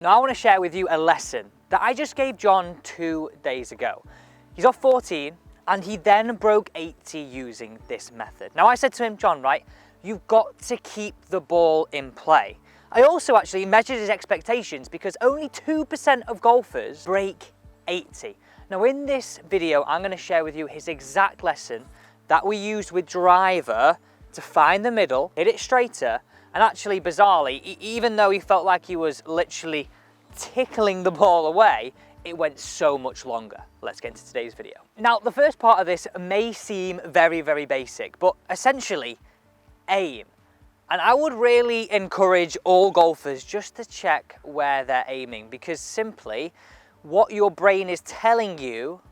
Now I want to share with you a lesson that I just gave John 2 days ago. He's off 14 and he then broke 80 using this method. Now I said to him, John, right, you've got to keep the ball in play. I also actually measured his expectations because only 2% of golfers break 80. Now in this video, I'm going to share with you his exact lesson that we used with driver to find the middle, hit it straighter, and actually bizarrely, even though he felt like he was literally tickling the ball away, it went so much longer. Let's get into today's video. Now, the first part of this may seem very, very basic, but essentially, aim. And I would really encourage all golfers just to check where they're aiming, because simply what your brain is telling you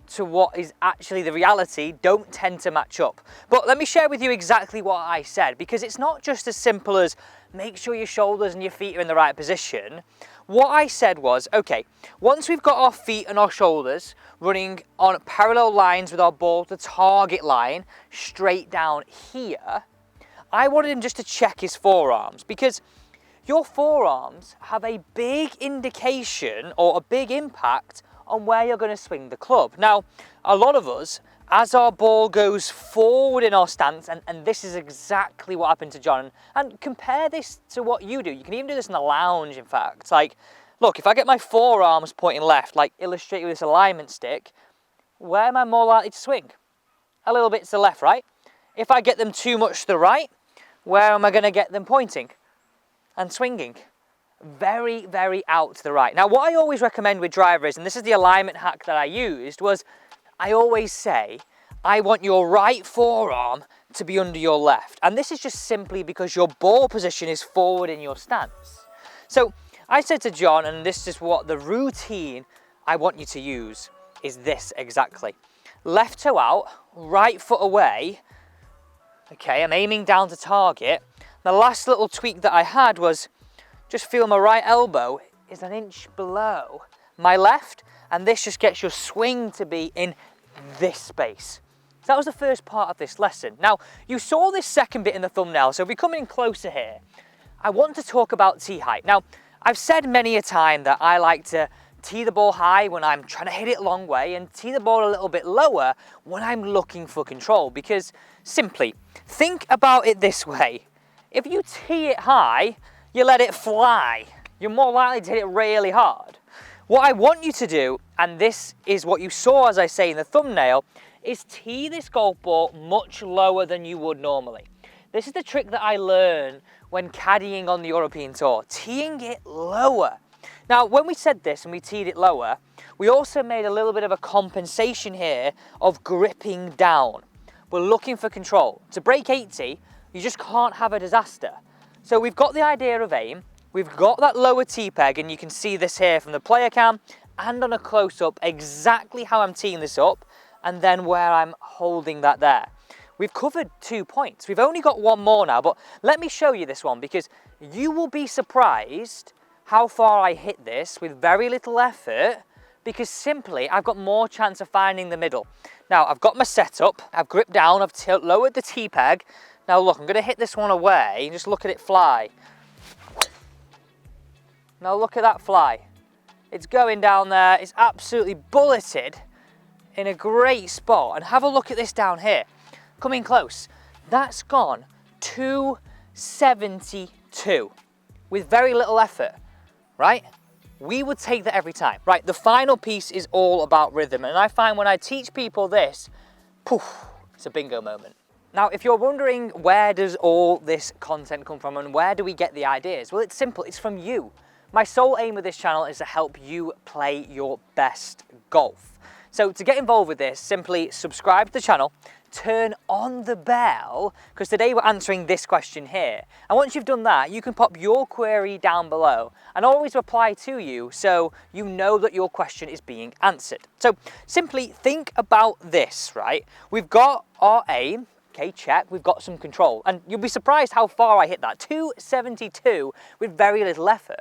to what is actually the reality don't tend to match up. But let me share with you exactly what I said, because it's not just as simple as make sure your shoulders and your feet are in the right position. What I said was, okay, once we've got our feet and our shoulders running on parallel lines with our ball to target line straight down here, I wanted him just to check his forearms, because your forearms have a big indication or a big impact on where you're going to swing the club. Now, a lot of us, as our ball goes forward in our stance, and this is exactly what happened to John, and compare this to what you do. You can even do this in the lounge, in fact. Like, look, if I get my forearms pointing left, like illustrated with this alignment stick, where am I more likely to swing? A little bit to the left, right? If I get them too much to the right, where am I going to get them pointing and swinging? Very, very out to the right. Now, what I always recommend with drivers, and this is the alignment hack that I used, was I always say, I want your right forearm to be under your left. And this is just simply because your ball position is forward in your stance. So I said to John, and this is what the routine I want you to use is this exactly. Left toe out, right foot away. Okay, I'm aiming down to target. The last little tweak that I had was just feel my right elbow is an inch below my left, and this just gets your swing to be in this space. So that was the first part of this lesson. Now, you saw this second bit in the thumbnail, so if we come in closer here, I want to talk about tee height. Now, I've said many a time that I like to tee the ball high when I'm trying to hit it a long way and tee the ball a little bit lower when I'm looking for control, because simply, think about it this way. If you tee it high, you let it fly, you're more likely to hit it really hard. What I want you to do, and this is what you saw as I say in the thumbnail, is tee this golf ball much lower than you would normally. This is the trick that I learned when caddying on the European Tour, teeing it lower. Now, when we said this and we teed it lower, we also made a little bit of a compensation here of gripping down. We're looking for control. To break 80, you just can't have a disaster. So we've got the idea of aim, we've got that lower tee peg, and you can see this here from the player cam and on a close-up exactly how I'm teeing this up and then where I'm holding that there. We've covered 2 points. We've only got one more now, but let me show you this one, because you will be surprised how far I hit this with very little effort, because simply I've got more chance of finding the middle. Now, I've got my setup, I've gripped down, I've lowered the tee peg. Now look, I'm going to hit this one away and just look at it fly. Now look at that fly. It's going down there, it's absolutely bulleted in a great spot. And have a look at this down here. Coming close. That's gone 272 with very little effort, right? We would take that every time. Right, the final piece is all about rhythm. And I find when I teach people this, poof, it's a bingo moment. Now, if you're wondering where does all this content come from and where do we get the ideas? Well, it's simple, it's from you. My sole aim with this channel is to help you play your best golf. So to get involved with this, simply subscribe to the channel, turn on the bell, because today we're answering this question here. And once you've done that, you can pop your query down below and always reply to you so you know that your question is being answered. So simply think about this, right? We've got our aim. Okay, check, we've got some control. And you'll be surprised how far I hit that, 272 with very little effort.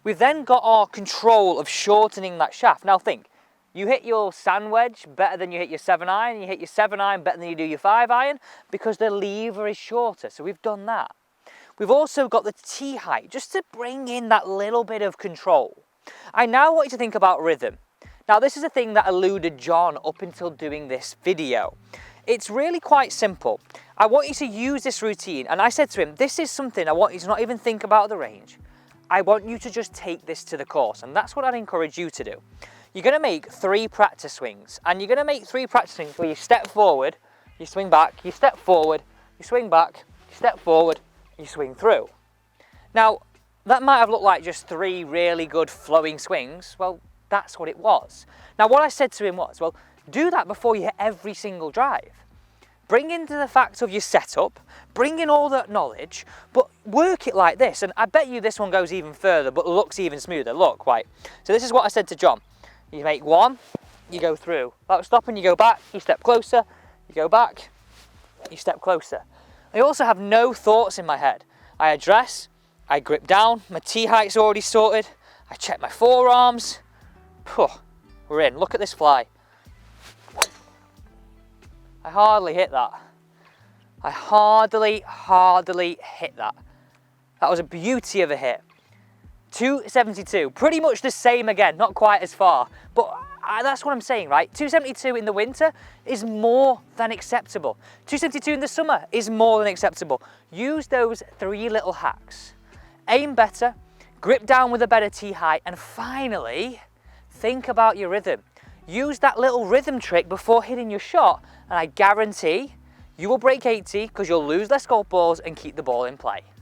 We've then got our control of shortening that shaft. Now think, you hit your sand wedge better than you hit your 7-iron, you hit your 7-iron better than you do your 5-iron, because the lever is shorter, so we've done that. We've also got the tee height, just to bring in that little bit of control. I now want you to think about rhythm. Now this is a thing that eluded John up until doing this video. It's really quite simple. I want you to use this routine, and I said to him, this is something I want you to not even think about the range. I want you to just take this to the course, and that's what I'd encourage you to do. You're going to make 3 practice swings, and you're going to make 3 practice swings where you step forward, you swing back, you step forward, you swing back, you step forward, you swing through. Now, that might have looked like just 3 really good flowing swings. Well, that's what it was. Now, what I said to him was, well, do that before you hit every single drive. Bring into the fact of your setup, bring in all that knowledge, but work it like this. And I bet you this one goes even further, but looks even smoother. Look, right. So this is what I said to John. You make 1, you go through. Without stopping, you go back, you step closer, you go back, you step closer. I also have no thoughts in my head. I address, I grip down, my tee height's already sorted, I check my forearms. We're in. Look at this fly. I hardly hit that. I hardly hit that. That was a beauty of a hit. 272, pretty much the same again, not quite as far, but that's what I'm saying, right? 272 in the winter is more than acceptable. 272 in the summer is more than acceptable. Use those 3 little hacks. Aim better, grip down with a better tee height, and finally, think about your rhythm. Use that little rhythm trick before hitting your shot, and I guarantee you will break 80 because you'll lose less golf balls and keep the ball in play.